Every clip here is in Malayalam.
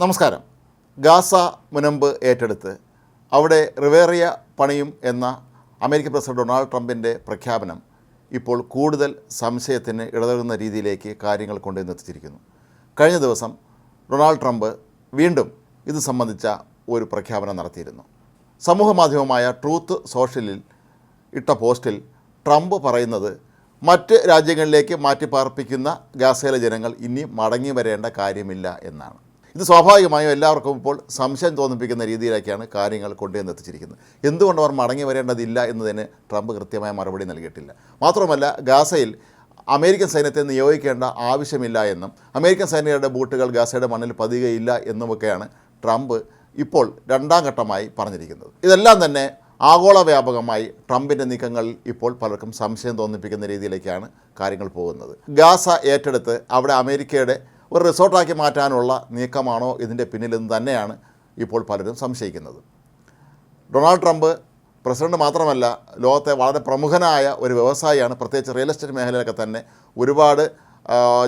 നമസ്കാരം. ഗാസ മുനമ്പ് ഏറ്റെടുത്ത് അവിടെ റിവേറിയ പണിയും എന്ന അമേരിക്കൻ പ്രസിഡന്റ് ഡൊണാൾഡ് ട്രംപിൻ്റെ പ്രഖ്യാപനം ഇപ്പോൾ കൂടുതൽ സംശയത്തിന് ഇടതരുന്ന രീതിയിലേക്ക് കാര്യങ്ങൾ കൊണ്ടുവന്നെത്തിച്ചിരിക്കുന്നു. കഴിഞ്ഞ ദിവസം ഡൊണാൾഡ് ട്രംപ് വീണ്ടും ഇത് സംബന്ധിച്ച ഒരു പ്രഖ്യാപനം നടത്തിയിരുന്നു. സമൂഹ മാധ്യമമായ ട്രൂത്ത് സോഷ്യലിൽ ഇട്ട പോസ്റ്റിൽ ട്രംപ് പറയുന്നത് മറ്റ് രാജ്യങ്ങളിലേക്ക് മാറ്റിപ്പാർപ്പിക്കുന്ന ഗാസയിലെ ജനങ്ങൾ ഇനി മടങ്ങി വരേണ്ട കാര്യമില്ല എന്നാണ്. ഇത് സ്വാഭാവികമായും എല്ലാവർക്കും ഇപ്പോൾ സംശയം തോന്നിപ്പിക്കുന്ന രീതിയിലേക്കാണ് കാര്യങ്ങൾ കൊണ്ടുവന്നെത്തിച്ചിരിക്കുന്നത്. എന്തുകൊണ്ട് അവർ മടങ്ങി വരേണ്ടതില്ല എന്നതിന് ട്രംപ് കൃത്യമായ മറുപടി നൽകിയിട്ടില്ല. മാത്രമല്ല, ഗാസയിൽ അമേരിക്കൻ സൈന്യത്തെ നിയോഗിക്കേണ്ട ആവശ്യമില്ല എന്നും അമേരിക്കൻ സൈനികരുടെ ബൂട്ടുകൾ ഗാസയുടെ മണ്ണിൽ പതിയുകയില്ല എന്നുമൊക്കെയാണ് ട്രംപ് ഇപ്പോൾ രണ്ടാം ഘട്ടമായി പറഞ്ഞിരിക്കുന്നത്. ഇതെല്ലാം തന്നെ ആഗോള വ്യാപകമായി ട്രംപിൻ്റെ നീക്കങ്ങളിൽ ഇപ്പോൾ പലർക്കും സംശയം തോന്നിപ്പിക്കുന്ന രീതിയിലേക്കാണ് കാര്യങ്ങൾ പോകുന്നത്. ഗാസ ഏറ്റെടുത്ത് അവിടെ അമേരിക്കയുടെ ഒരു റിസോർട്ടാക്കി മാറ്റാനുള്ള നീക്കമാണോ ഇതിൻ്റെ പിന്നിലെന്ന് തന്നെയാണ് ഇപ്പോൾ പലരും സംശയിക്കുന്നത്. ഡൊണാൾഡ് ട്രംപ് പ്രസിഡന്റ് മാത്രമല്ല, ലോകത്തെ വളരെ പ്രമുഖനായ ഒരു വ്യവസായിയാണ്. പ്രത്യേകിച്ച് റിയൽ എസ്റ്റേറ്റ് മേഖലയിലൊക്കെ തന്നെ ഒരുപാട്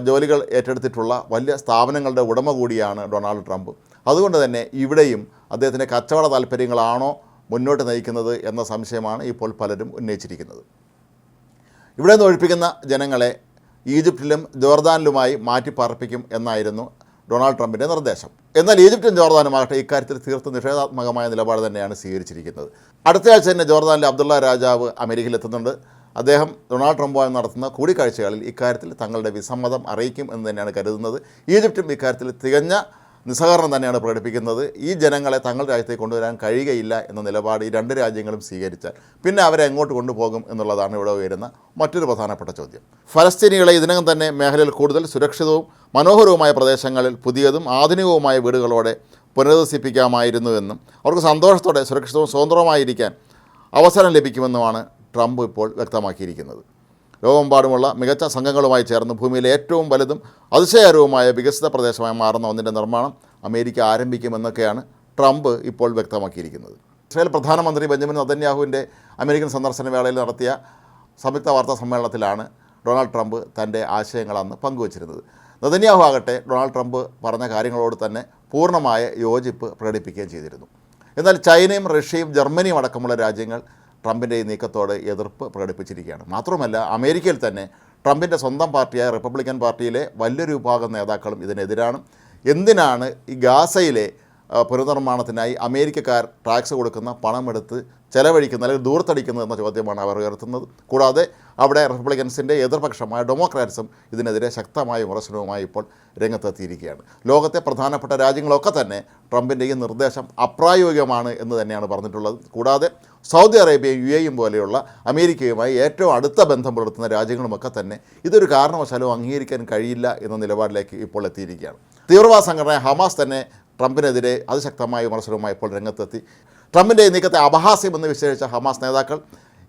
ജോലികൾ ഏറ്റെടുത്തിട്ടുള്ള വലിയ സ്ഥാപനങ്ങളുടെ ഉടമ കൂടിയാണ് ഡൊണാൾഡ് ട്രംപ്. അതുകൊണ്ട് തന്നെ ഇവിടെയും അദ്ദേഹത്തിൻ്റെ കച്ചവട താല്പര്യങ്ങളാണോ മുന്നോട്ട് നയിക്കുന്നത് എന്ന സംശയമാണ് ഇപ്പോൾ പലരും ഉന്നയിച്ചിരിക്കുന്നത്. ഇവിടെ നിന്ന് ഒഴിപ്പിക്കുന്ന ജനങ്ങളെ ഈജിപ്തിലും ജോർദാനിലുമായി മാറ്റിപ്പാർപ്പിക്കും എന്നായിരുന്നു ഡൊണാൾഡ് ട്രംപിൻ്റെ നിർദ്ദേശം. എന്നാൽ ഈജിപ്തും ജോർദാനുമാകട്ടെ ഇക്കാര്യത്തിൽ തീർത്തും നിഷേധാത്മകമായ നിലപാട് തന്നെയാണ് സ്വീകരിച്ചിരിക്കുന്നത്. അടുത്തയാഴ്ച തന്നെ ജോർദാനിലെ അബ്ദുള്ള രാജാവ് അമേരിക്കയിലെത്തുന്നുണ്ട്. അദ്ദേഹം ഡൊണാൾഡ് ട്രംപുമായി നടത്തുന്ന കൂടിക്കാഴ്ചകളിൽ ഇക്കാര്യത്തിൽ തങ്ങളുടെ വിസമ്മതം അറിയിക്കും എന്ന് തന്നെയാണ് കരുതുന്നത്. ഈജിപ്തും ഇക്കാര്യത്തിൽ തികഞ്ഞ നിസ്സഹകരണം തന്നെയാണ് പ്രകടിപ്പിക്കുന്നത്. ഈ ജനങ്ങളെ തങ്ങളുടെ രാജ്യത്തേക്ക് കൊണ്ടുവരാൻ കഴിയുകയില്ല എന്ന നിലപാട് ഈ രണ്ട് രാജ്യങ്ങളും സ്വീകരിച്ചാൽ പിന്നെ അവരെ എങ്ങോട്ട് കൊണ്ടുപോകും എന്നുള്ളതാണ് ഇവിടെ ഉയരുന്ന മറ്റൊരു പ്രധാനപ്പെട്ട ചോദ്യം. ഫലസ്തീനികളെ ഇതിനകം തന്നെ മേഖലയിൽ കൂടുതൽ സുരക്ഷിതവും മനോഹരവുമായ പ്രദേശങ്ങളിൽ പുതിയതും ആധുനികവുമായ വീടുകളോടെ പുനരധിവസിപ്പിക്കാമായിരുന്നുവെന്നും അവർക്ക് സന്തോഷത്തോടെ സുരക്ഷിതവും സ്വതന്ത്രവുമായിരിക്കാൻ അവസരം ലഭിക്കുമെന്നുമാണ് ട്രംപ് ഇപ്പോൾ വ്യക്തമാക്കിയിരിക്കുന്നത്. ലോകമെമ്പാടുമുള്ള മികച്ച സംഘങ്ങളുമായി ചേർന്ന് ഭൂമിയിലെ ഏറ്റവും വലുതും അതിശയകരവുമായ വികസിത പ്രദേശമായി മാറുന്ന ഒന്നിൻ്റെ നിർമ്മാണം അമേരിക്ക ആരംഭിക്കുമെന്നൊക്കെയാണ് ട്രംപ് ഇപ്പോൾ വ്യക്തമാക്കിയിരിക്കുന്നത്. ഇസ്രായേൽ പ്രധാനമന്ത്രി ബെഞ്ചമിൻ നെതന്യാഹുവിൻ്റെ അമേരിക്കൻ സന്ദർശന വേളയിൽ നടത്തിയ സംയുക്ത വാർത്താ സമ്മേളനത്തിലാണ് ഡൊണാൾഡ് ട്രംപ് തൻ്റെ ആശയങ്ങൾ അന്ന് പങ്കുവച്ചിരുന്നത്. നെതന്യാഹു ആകട്ടെ ഡൊണാൾഡ് ട്രംപ് പറഞ്ഞ കാര്യങ്ങളോട് തന്നെ പൂർണ്ണമായ യോജിപ്പ് പ്രകടിപ്പിക്കുകയും ചെയ്തിരുന്നു. എന്നാൽ ചൈനയും റഷ്യയും ജർമ്മനിയും അടക്കമുള്ള രാജ്യങ്ങൾ ട്രംപിൻ്റെ ഈ നീക്കത്തോട് എതിർപ്പ് പ്രകടിപ്പിച്ചിരിക്കുകയാണ്. മാത്രമല്ല, അമേരിക്കയിൽ തന്നെ ട്രംപിൻ്റെ സ്വന്തം പാർട്ടിയായ റിപ്പബ്ലിക്കൻ പാർട്ടിയിലെ വലിയൊരു വിഭാഗം നേതാക്കളും ഇതിനെതിരാണ്. എന്തിനാണ് ഈ ഗാസയിലെ പുനർനിർമ്മാണത്തിനായി അമേരിക്കക്കാർ ടാക്സ് കൊടുക്കുന്ന പണമെടുത്ത് ചെലവഴിക്കുന്നത് അല്ലെങ്കിൽ ദൂർത്തടിക്കുന്നത് എന്ന ചോദ്യമാണ് അവർ ഉയർത്തുന്നത്. കൂടാതെ അവിടെ റിപ്പബ്ലിക്കൻസിൻ്റെ എതിർപക്ഷമായ ഡെമോക്രാറ്റ്സും ഇതിനെതിരെ ശക്തമായ വിമർശനവുമായി ഇപ്പോൾ രംഗത്തെത്തിയിരിക്കുകയാണ്. ലോകത്തെ പ്രധാനപ്പെട്ട രാജ്യങ്ങളൊക്കെ തന്നെ ട്രംപിൻ്റെ ഈ നിർദ്ദേശം അപ്രായോഗികമാണ് എന്ന് തന്നെയാണ് പറഞ്ഞിട്ടുള്ളത്. കൂടാതെ സൗദി അറേബ്യയും UAE പോലെയുള്ള അമേരിക്കയുമായി ഏറ്റവും അടുത്ത ബന്ധം പുലർത്തുന്ന രാജ്യങ്ങളുമൊക്കെ തന്നെ ഇതൊരു കാരണവശാലും അംഗീകരിക്കാൻ കഴിയില്ല എന്ന നിലപാടിലേക്ക് ഇപ്പോൾ എത്തിയിരിക്കുകയാണ്. തീവ്രവാദ സംഘടന ഹമാസ് തന്നെ ട്രംപിനെതിരെ അതിശക്തമായ വിമർശനവുമായി ഇപ്പോൾ രംഗത്തെത്തി. ട്രംപിൻ്റെ നീക്കത്തെ അപഹാസ്യമെന്ന് വിശേഷിച്ച ഹമാസ് നേതാക്കൾ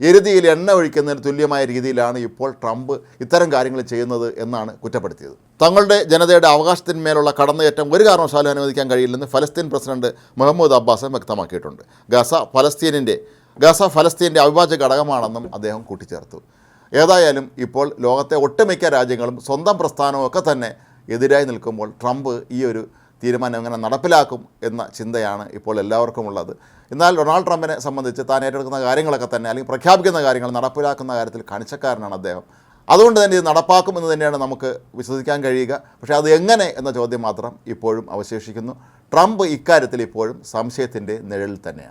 എരുതിയിൽ എണ്ണ ഒഴിക്കുന്നതിന് തുല്യമായ രീതിയിലാണ് ഇപ്പോൾ ട്രംപ് ഇത്തരം കാര്യങ്ങൾ ചെയ്യുന്നത് എന്നാണ് കുറ്റപ്പെടുത്തിയത്. തങ്ങളുടെ ജനതയുടെ അവകാശത്തിന്മേലുള്ള കടന്നുകയറ്റം ഒരു കാരണവശാലും അനുവദിക്കാൻ കഴിയില്ലെന്ന് ഫലസ്തീൻ പ്രസിഡന്റ് മുഹമ്മദ് അബ്ബാസ് വ്യക്തമാക്കിയിട്ടുണ്ട്. ഗാസ ഫലസ്തീൻ്റെ അവിഭാജ്യ ഘടകമാണെന്നും അദ്ദേഹം കൂട്ടിച്ചേർത്തു. ഏതായാലും ഇപ്പോൾ ലോകത്തെ ഒട്ടുമിക്ക രാജ്യങ്ങളും സ്വന്തം പ്രസ്ഥാനമൊക്കെ തന്നെ എതിരായി നിൽക്കുമ്പോൾ ട്രംപ് ഈ ഒരു തീരുമാനം എങ്ങനെ നടപ്പിലാക്കും എന്ന ചിന്തയാണ് ഇപ്പോൾ എല്ലാവർക്കും ഉള്ളത്. എന്നാൽ ഡൊണാൾഡ് ട്രംപിനെ സംബന്ധിച്ച് താൻ ഏറ്റെടുക്കുന്ന കാര്യങ്ങളൊക്കെ തന്നെ അല്ലെങ്കിൽ പ്രഖ്യാപിക്കുന്ന കാര്യങ്ങൾ നടപ്പിലാക്കുന്ന കാര്യത്തിൽ കണിച്ചക്കാരനാണ് അദ്ദേഹം. അതുകൊണ്ട് തന്നെ ഇത് നടപ്പാക്കും എന്ന് തന്നെയാണ് നമുക്ക് വിശ്വസിക്കാൻ കഴിയുക. പക്ഷേ അത് എങ്ങനെ എന്ന ചോദ്യം മാത്രം ഇപ്പോഴും അവശേഷിക്കുന്നു. ട്രംപ് ഇക്കാര്യത്തിൽ ഇപ്പോഴും സംശയത്തിൻ്റെ നിഴലിൽ തന്നെയാണ്.